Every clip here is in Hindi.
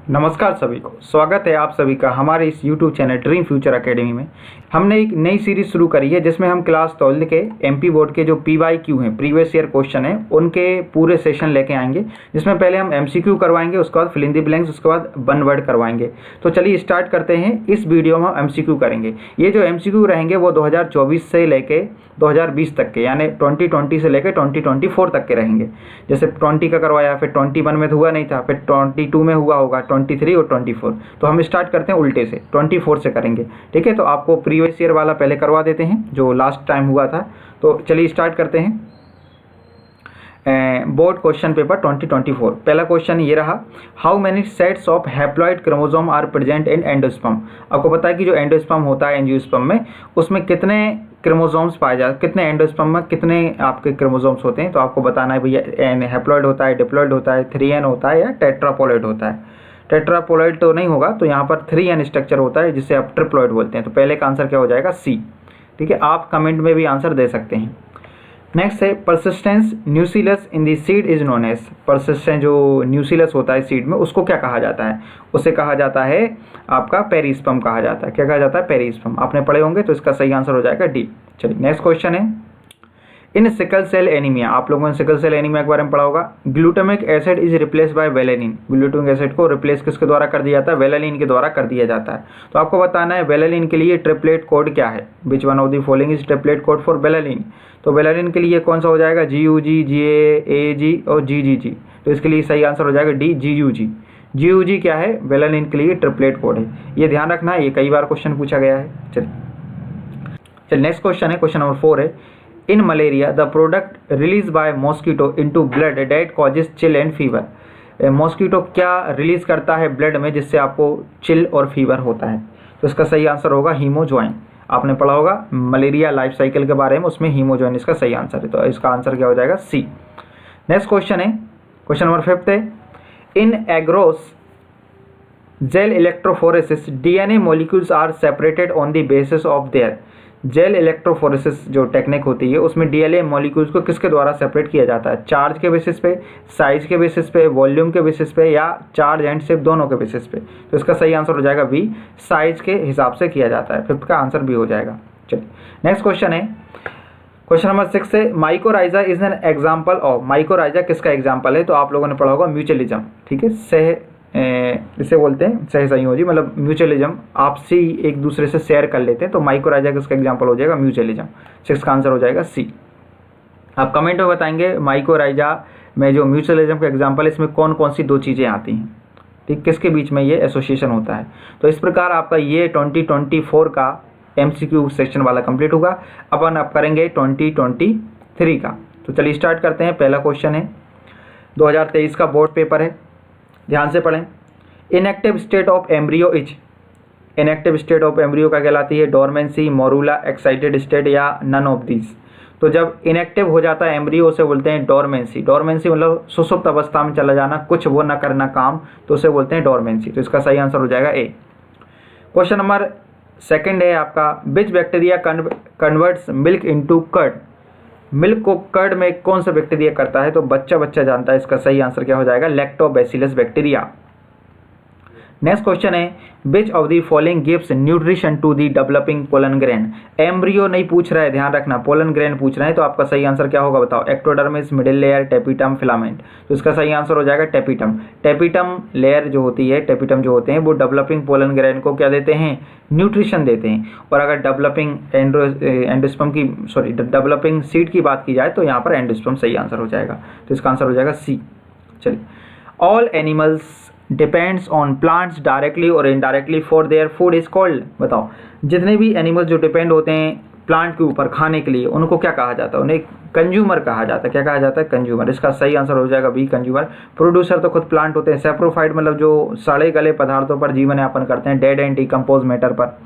नमस्कार सभी को, स्वागत है आप सभी का हमारे इस YouTube channel dream future academy में। हमने एक नई सीरीज़ शुरू करी है जिसमें हम क्लास 12 के एमपी बोर्ड के जो PYQ हैं, प्रीवियस ईयर क्वेश्चन हैं, उनके पूरे सेशन लेके आएंगे। जिसमें पहले हम MCQ करवाएंगे, उसके बाद फिल इन द ब्लैंक्स, उसके बाद वन वर्ड करवाएंगे। तो चलिए स्टार्ट करते हैं। इस वीडियो में हम MCQ करेंगे। ये जो MCQ रहेंगे वो 2024 से लेके 2020 तक के, यानी 2020 से लेकर 2024 तक के रहेंगे। जैसे 20 का करवाया, फिर 21 में तो हुआ नहीं था, फिर 22 में हुआ होगा, 23 और 24। तो हम स्टार्ट करते हैं उल्टे से, 24 से करेंगे। ठीक है, तो आपको प्रीवियस ईयर वाला पहले करवा देते हैं जो लास्ट टाइम हुआ था। तो चलिए स्टार्ट करते हैं। Board question paper 2024। पहला क्वेश्चन ये रहा, how many sets of haploid chromosome are present in endosperm. आपको पता है कि जो एंडोस्पर्म होता है एंजियोस्पर्म में, उसमें कितने क्रोमोसोम्स पाए जाते, कितने एंडोस्पर्म में कितने आपके क्रोमोसोम्स होते हैं। तो आपको बताना है भैया, एन हैप्लॉइड होता है, डिप्लॉइड होता है, 3n होता है या टेट्रापोलॉइड होता है। टेट्रापोलॉइड तो नहीं होगा, तो यहाँ पर 3n स्ट्रक्चर होता है जिसे आप ट्रिप्लॉइड बोलते हैं। तो पहले का आंसर क्या हो जाएगा, सी। ठीक है, आप कमेंट में भी आंसर दे सकते हैं। नेक्स्ट है, persistence nucellus in the seed is known as. Persistence जो न्यूसिलस होता है सीड में, उसको क्या कहा जाता है? उसे कहा जाता है आपका पेरिस्पर्म कहा जाता है। क्या कहा जाता है? पेरिस्पर्म। आपने पढ़े होंगे, तो इसका सही आंसर हो जाएगा डी। चलिए नेक्स्ट क्वेश्चन है, इन सिकल सेल एनीमिया। आप लोगों ने सिकल सेल एनीमिया के बारे में पढ़ा होगा। Glutamic acid is replace by valine. Glutamic acid को रिप्लेस किसके द्वारा कर दिया जाता है? वेलेनिन के द्वारा कर दिया जाता है। तो आपको बताना है वेलेनिन के लिए ट्रिपलेट कोड क्या है। Which one of the following is triplet code for valine. तो वेलेनिन के लिए कौन सा हो जाएगा? GUG, GA, AG और GGG। तो इसके लिए सही आंसर हो जाएगा डी, GUG। GUG क्या है? वेलेनिन के लिए ट्रिपलेट कोड है। ये ध्यान रखना है, ये कई बार क्वेश्चन पूछा गया है। चलिए नेक्स्ट क्वेश्चन है, क्वेश्चन नंबर 4 है, इन malaria the product release by mosquito into blood that causes chill and fever. Mosquito क्या रिलीज करता है ब्लड में जिससे आपको चिल और फीवर होता है? तो इसका सही आंसर होगा हीमोजॉइन। आपने पढ़ा होगा मलेरिया लाइफ साइकिल के बारे में, उसमें हीमोजॉइन इसका सही आंसर है। तो इसका आंसर क्या हो जाएगा? सी। नेक्स्ट क्वेश्चन है, क्वेश्चन नंबर 5 है, in agarose gel electrophoresis DNA molecules are separated on the basis of their. Gel electrophoresis जो टेक्निक होती है, उसमें DNA मॉलिक्यूल्स को किसके द्वारा सेपरेट किया जाता है? चार्ज के बेसिस पे, साइज के बेसिस पे, वॉल्यूम के बेसिस पे, या चार्ज एंड शेप दोनों के बेसिस पे। तो इसका सही आंसर हो जाएगा बी, साइज के हिसाब से किया जाता है। 5th का आंसर बी हो जाएगा। चलिए नेक्स्ट क्वेश्चन है, क्वेश्चन नंबर 6 है, mycorrhiza is an example of. Mycorrhiza किसका एग्जाम्पल है? तो आप लोगों ने पढ़ा होगा म्यूचुअलिज्म। ठीक है, इसे बोलते हैं सह संयोजी, मतलब म्यूचुअलिज्म, आपसी एक दूसरे से शेयर कर लेते हैं। तो माइकोराइजा किसका एग्जांपल हो जाएगा? म्यूचुअलिज्म। 6 का आंसर हो जाएगा सी। आप कमेंट में बताएंगे माइकोराइजा में जो म्यूचुअलिज्म का एग्जांपल है, इसमें कौन कौन सी दो चीज़ें आती हैं, ठीक, किसके बीच में ये एसोसिएशन होता है। तो इस प्रकार आपका ये 2024 का MCQ सेक्शन वाला कंप्लीट होगा। अपन अब करेंगे 2023 का। तो चलिए स्टार्ट करते हैं। पहला क्वेश्चन है, 2023 का बोर्ड पेपर है, ध्यान से पढ़ें। Inactive state of embryo is. Inactive state of embryo का कहलाती है डोरमेंसी, मोरूला, एक्साइटेड स्टेट या नन ऑफ दीज। तो जब इनएक्टिव हो जाता है एम्ब्रियो, उसे बोलते हैं डोरमेंसी। डोरमेंसी मतलब सुसुप्त अवस्था में चला जाना, कुछ वो न करना काम, तो उसे बोलते हैं डोरमेंसी। तो इसका सही आंसर हो जाएगा ए। क्वेश्चन नंबर 2 है आपका, which bacteria converts milk into curd. Milk को कर्ड में कौन सा बैक्टीरिया करता है? तो बच्चा जानता है। इसका सही आंसर क्या हो जाएगा? Lactobacillus bacteria. नेक्स्ट क्वेश्चन है, which of the following gives nutrition to the developing pollen grain. Embryo नहीं पूछ रहा है, ध्यान रखना, पोलन ग्रेन पूछ रहे हैं। तो आपका सही आंसर क्या होगा बताओ? एक्टोडर्मिस, मिडिल लेयर, टेपिटम, फिलामेंट। तो इसका सही आंसर हो जाएगा टेपिटम। टेपिटम लेयर जो होती है, टेपिटम जो होते हैं, वो डेवलपिंग पोलन ग्रेन को क्या देते हैं? न्यूट्रिशन देते हैं। और अगर डेवलपिंग एंडोस्पर्म की डेवलपिंग सीड की बात की जाए, तो यहाँ पर एंडोस्पर्म सही आंसर हो जाएगा। तो इसका आंसर हो जाएगा सी। चलिए, all animals depends on plants directly और indirectly for their food is called. बताओ, जितने भी एनिमल्स जो डिपेंड होते हैं प्लांट के ऊपर खाने के लिए, उनको क्या कहा जाता है? उन्हें कंज्यूमर कहा जाता है। क्या कहा जाता है? कंज्यूमर। इसका सही आंसर हो जाएगा बी, कंज्यूमर। प्रोड्यूसर तो खुद प्लांट होते हैं। सेप्रोफाइट मतलब जो सड़े गले पदार्थों पर जीवन यापन करते हैं, डेड एंड डिकम्पोज मैटर पर।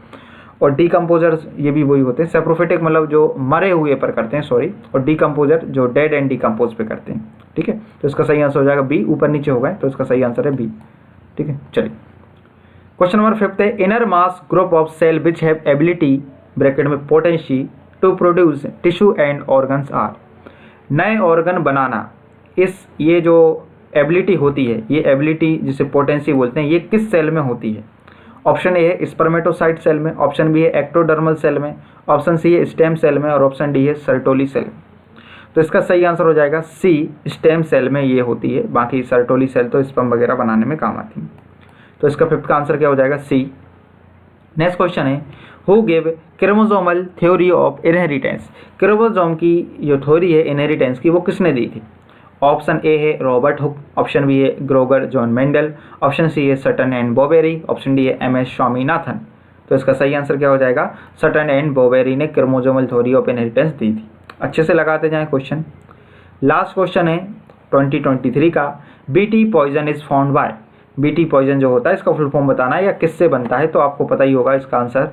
और डिकम्पोजर्स ये भी वही होते हैं। सेप्रोफिटिक मतलब जो मरे हुए पर करते हैं, सॉरी, और डिकम्पोजर जो डेड एंड डिकम्पोज पे करते हैं। ठीक है, तो इसका सही आंसर हो जाएगा बी। ऊपर नीचे हो गए, तो इसका सही आंसर है बी। ठीक है, चलिए क्वेश्चन नंबर 5 है, inner mass group of cell which have ability bracket में potency to produce tissue and organs are. नए ऑर्गन बनाना, ये जो एबिलिटी होती है, ये एबिलिटी जिसे पोटेंसी बोलते हैं, ये किस सेल में होती है? ऑप्शन ए है स्पर्मेटोसाइट सेल में, ऑप्शन बी है एक्टोडर्मल सेल में, ऑप्शन सी है स्टेम सेल में और ऑप्शन डी है सर्टोली सेल में। तो इसका सही आंसर हो जाएगा सी, स्टेम सेल में ये होती है, बाकी सर्टोली सेल तो स्पर्म वगैरह बनाने में काम आती है। तो इसका फिफ्थ का आंसर क्या हो जाएगा? सी। नेक्स्ट क्वेश्चन है who give chromosomal theory of inheritance. Chromosome की जो थ्योरी है इनहेरिटेंस की वो किसने दी थी? ऑप्शन ए है रॉबर्ट हुक, ऑप्शन बी है ग्रोगर जॉन मेंडल, ऑप्शन सी है सटन एंड बॉबेरी, ऑप्शन डी है MS स्वामीनाथन। तो इसका सही आंसर क्या हो जाएगा? सटन एंड बॉबेरी ने क्रोमोसोमल थ्योरी ऑफ इनहेरिटेंस दी थी। अच्छे से लगाते जाएं क्वेश्चन। लास्ट क्वेश्चन है 2023 का, BT poison is found by. BT poison जो होता है इसका फुल फॉर्म बताना है या किससे बनता है, तो आपको पता ही होगा इसका आंसर।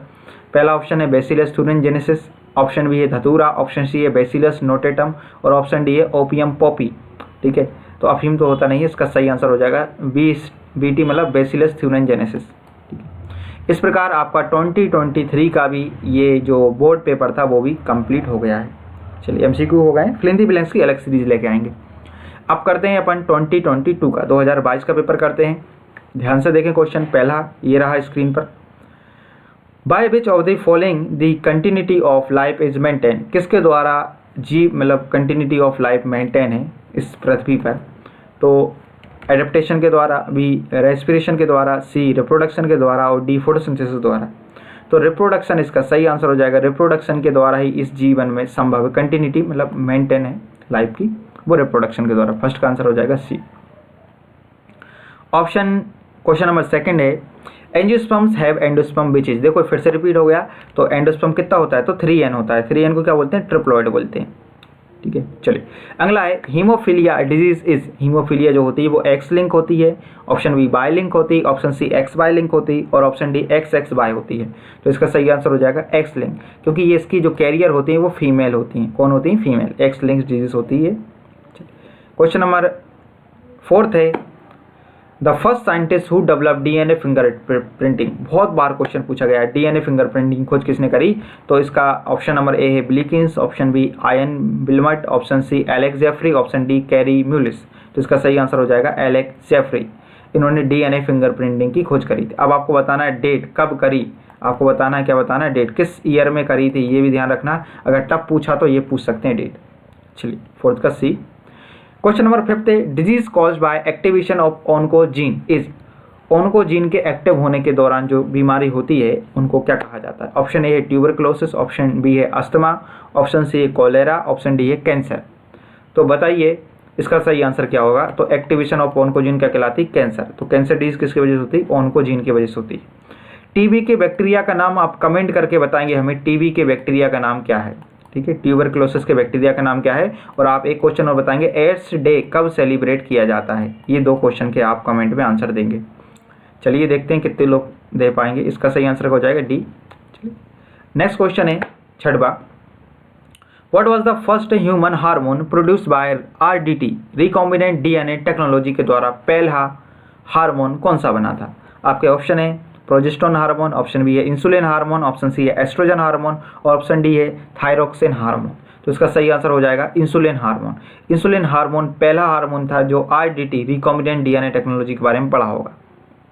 पहला ऑप्शन है बेसिलस thuringiensis, ऑप्शन बी है धतूरा, ऑप्शन सी है बेसिलस नोटेटम और ऑप्शन डी है ओपियम पॉपी। ठीक है, तो अफीम तो होता नहीं है, इसका सही आंसर हो जाएगा बीटी मतलब बेसिलस thuringiensis। ठीक है, इस प्रकार आपका 2023 का भी ये जो बोर्ड पेपर था वो भी कंप्लीट हो गया है। चलिए MCQ हो गए, फिल इन द ब्लैंक्स की अलग सीरीज लेके आएंगे। अब करते हैं अपन 2022 का 2022 का पेपर करते हैं। ध्यान से देखें क्वेश्चन, पहला ये रहा स्क्रीन पर। By which of the following the continuity of life is maintain. किसके द्वारा मतलब कंटिन्यूटी ऑफ लाइफ मेंटेन है इस पृथ्वी पर? तो एडेप्टेशन के द्वारा, बी रेस्पिरेशन के द्वारा, सी रिप्रोडक्शन के द्वारा और डी फोटोसिंथेसिस द्वारा। तो रिप्रोडक्शन इसका सही आंसर हो जाएगा। रिप्रोडक्शन के द्वारा ही इस जीवन में संभव है, कंटिन्यूटी मतलब मेंटेन है लाइफ की, वो रिप्रोडक्शन के द्वारा। फर्स्ट का आंसर हो जाएगा सी। ऑप्शन क्वेश्चन नंबर सेकंड है angiosperms have endosperm which is. देखो फिर से रिपीट हो गया, तो एंडोस्पर्म कितना होता है? तो 3N होता है। 3N को क्या बोलते हैं? ट्रिप्लॉइड बोलते हैं। ठीक है, चलिए अगला है हीमोफीलिया डिजीज इज। हीमोफीलिया जो होती है वो X लिंक होती है, ऑप्शन बी बाय लिंक होती है, ऑप्शन सी XY लिंक होती है और ऑप्शन डी XXY होती है। तो इसका सही आंसर हो जाएगा X लिंक, क्योंकि ये इसकी जो कैरियर होती है वो फीमेल होती हैं। कौन होती है? फीमेल। X लिंक डिजीज होती है। क्वेश्चन नंबर फोर्थ है the first scientist who develop DNA finger printing. बहुत बार क्वेश्चन पूछा गया है, DNA फिंगर प्रिंटिंग खोज किसने करी? तो इसका ऑप्शन नंबर ए है Wilkins, option B Ian Wilmut, option C Alex Jeffrey, option D Kary Mullis. तो इसका सही आंसर हो जाएगा एलेक्स जेफरी। इन्होंने DNA फिंगर प्रिंटिंग की खोज करी थी। अब आपको बताना है डेट कब करी, आपको बताना है, क्या बताना है? डेट किस ईयर में करी थी, ये भी ध्यान रखना। अगर टफ पूछा तो ये पूछ सकते हैं डेट। चलिए फोर्थ का सी। क्वेश्चन नंबर फिफ्थ है disease caused by activation of oncogene is. Oncogene के एक्टिव होने के दौरान जो बीमारी होती है उनको क्या कहा जाता है? ऑप्शन ए है ट्यूबरक्लोसिस, ऑप्शन बी है अस्थमा, ऑप्शन सी है कोलेरा, ऑप्शन डी है कैंसर। तो बताइए इसका सही आंसर क्या होगा? तो एक्टिवेशन ऑफ ओन्कोजीन क्या कहलाती है? कैंसर। तो कैंसर डिजीज किसकी वजह से होती है? ओन्कोजीन की वजह से होती है। टीबी के बैक्टीरिया का नाम आप कमेंट करके बताएंगे हमें, टीबी के बैक्टीरिया का नाम क्या है? ठीक है, ट्यूबरक्लोसिस के बैक्टीरिया का नाम क्या है? और आप एक क्वेश्चन और बताएंगे एड्स डे कब सेलिब्रेट किया जाता है? ये दो क्वेश्चन के आप कमेंट में आंसर देंगे। चलिए देखते हैं कितने लोग दे पाएंगे। इसका सही आंसर हो जाएगा डी। चलिए नेक्स्ट क्वेश्चन है छठवां। What was the first human hormone produced by RDT recombinant DNA technology के द्वारा पहला हार्मोन कौन सा बना था? आपके ऑप्शन है प्रोजेस्टेरोन हार्मोन, ऑप्शन बी है इंसुलिन हार्मोन, ऑप्शन सी है एस्ट्रोजन हार्मोन और ऑप्शन डी है थायरोक्सिन हार्मोन। तो इसका सही आंसर हो जाएगा इंसुलिन हार्मोन। इंसुलिन हार्मोन पहला हार्मोन था जो RDT रिकॉम्बिनेंट DNA टेक्नोलॉजी के बारे में पढ़ा होगा,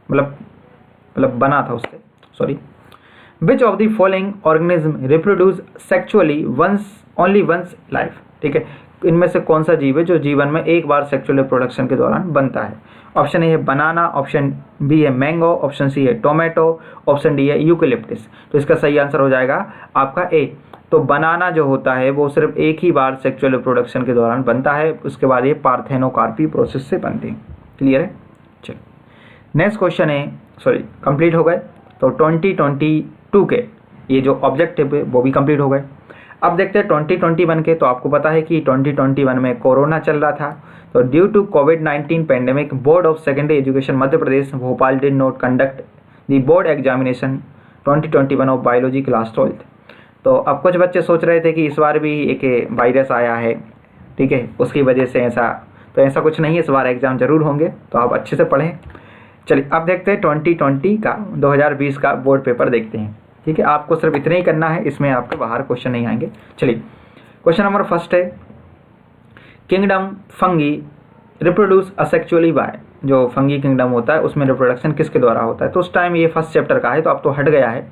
मतलब बना था उससे, sorry. Which of the following organism reproduce sexually only one's life. ठीक है, इनमें से कौन सा जीव है जो जीवन में एक बार सेक्सुअल रिप्रोडक्शन के दौरान बनता है? ऑप्शन ए है बनाना, ऑप्शन बी है मैंगो, ऑप्शन सी है टोमेटो, ऑप्शन डी है यूकेलिप्टस। तो इसका सही आंसर हो जाएगा आपका ए। तो बनाना जो होता है वो सिर्फ एक ही बार सेक्सुअल रिप्रोडक्शन के दौरान बनता है, उसके बाद ये पार्थेनोकार्पी प्रोसेस से बनते हैं। क्लियर है? चलो नेक्स्ट क्वेश्चन है, सॉरी कंप्लीट हो गए। तो 2022 के ये जो ऑब्जेक्टिव है वो भी कंप्लीट हो गए। अब देखते हैं 2021 के। तो आपको पता है कि 2021 में कोरोना चल रहा था, तो ड्यू टू कोविड-19 pandemic board of secondary education Madhya Pradesh Bhopal did not conduct the board examination 2021 of biology class 12th। तो अब कुछ बच्चे सोच रहे थे कि इस बार भी एक वायरस आया है, ठीक है, उसकी वजह से ऐसा कुछ नहीं है, इस बार एग्जाम जरूर होंगे, तो आप अच्छे से पढ़ें। चलिए अब देखते हैं 2020 का 2020 का बोर्ड पेपर देखते हैं। ठीक है, आपको सिर्फ इतना ही करना है, इसमें आपके बाहर क्वेश्चन नहीं आएंगे। चलिए क्वेश्चन नंबर फर्स्ट है kingdom fungi reproduce asexually by, जो फंगी किंगडम होता है उसमें रिप्रोडक्शन किसके द्वारा होता है। तो उस टाइम ये फर्स्ट चैप्टर का है, तो अब तो हट गया है,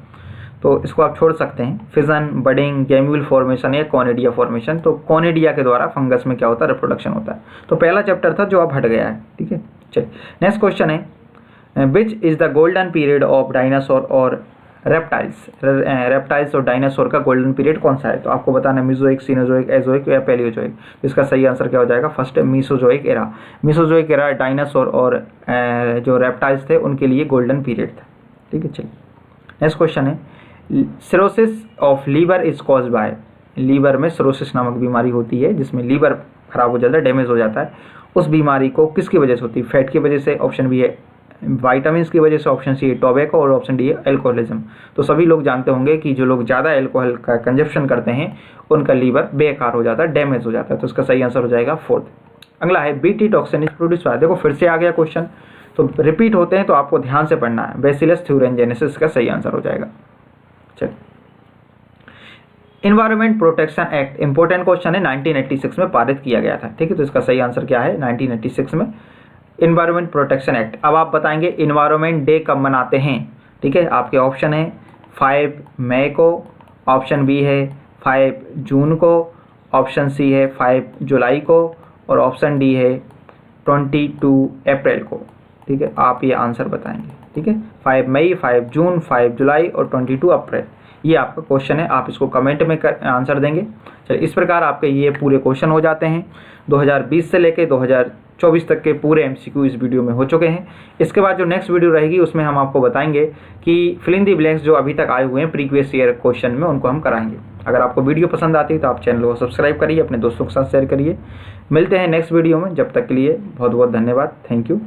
तो इसको आप छोड़ सकते हैं। फिजन, बडिंग, गैम्यूल फॉर्मेशन या कॉनिडिया फॉर्मेशन। तो कॉनिडिया के द्वारा फंगस में क्या होता है, रिप्रोडक्शन होता है। तो पहला चैप्टर था जो अब हट गया है, ठीक है। चलिए नेक्स्ट क्वेश्चन है, which is the golden period of dinosaur और रेप्टाइल्स। रेप्टाइल्स और डायनासोर का गोल्डन पीरियड कौन सा है। तो आपको बताना है मीजोइक, सीनोजोइक, एजोइक या पैलियोजोइक। इसका सही आंसर क्या हो जाएगा, first Mesozoic era. Mesozoic era dinosaur और जो रेप्टाइल्स थे उनके लिए गोल्डन पीरियड था, ठीक है। चलिए नेक्स्ट क्वेश्चन है, cirrhosis of liver is cause by. Liver में सिरोसिस नामक बीमारी होती है जिसमें लीवर खराब हो जाता है, डैमेज हो जाता है। उस बीमारी को किसकी वजह से होती है, फैट की वजह से, ऑप्शन बी है वाइटामिन की वजह से, ऑप्शन सी है टोबैको और ऑप्शन डी है एल्कोहलिज्म। तो सभी लोग जानते होंगे कि जो लोग ज़्यादा एल्कोहल का कंजप्शन करते हैं उनका लीवर बेकार हो जाता है, डैमेज हो जाता है। तो इसका सही आंसर हो जाएगा फोर्थ। अगला है BT toxin is produce by. देखो फिर से आ गया क्वेश्चन, तो रिपीट होते हैं तो आपको ध्यान से पढ़ना है। बैसिलस थ्यूरेंजेनेसिस का सही आंसर हो जाएगा। चलिए environment protection act important question है, 1986 में पारित किया गया था, ठीक है। तो इसका सही आंसर क्या है, 1986 में इन्वायरमेंट प्रोटेक्शन एक्ट। अब आप बताएंगे इन्वायरमेंट डे कब मनाते हैं, ठीक है। आपके ऑप्शन है 5 मई को, ऑप्शन बी है 5 जून को, ऑप्शन सी है 5 जुलाई को और ऑप्शन डी है 22 अप्रैल को, ठीक है। आप ये आंसर बताएंगे, ठीक है। 5 मई, 5 जून, 5 जुलाई और 22 अप्रैल, ये आपका क्वेश्चन है। आप इसको कमेंट में आंसर देंगे। चलिए इस प्रकार आपके ये पूरे क्वेश्चन हो जाते हैं। 2020 से लेके 2024 तक के पूरे MCQ इस वीडियो में हो चुके हैं। इसके बाद जो नेक्स्ट वीडियो रहेगी उसमें हम आपको बताएंगे कि फिल इन द ब्लैंक्स जो अभी तक आए हुए हैं प्रीवियस ईयर क्वेश्चन में, उनको हम कराएंगे। अगर आपको वीडियो पसंद आती है तो आप चैनल को सब्सक्राइब करिए, अपने दोस्तों के साथ शेयर करिए। मिलते हैं नेक्स्ट वीडियो में, जब तक के लिए बहुत बहुत धन्यवाद। Thank you.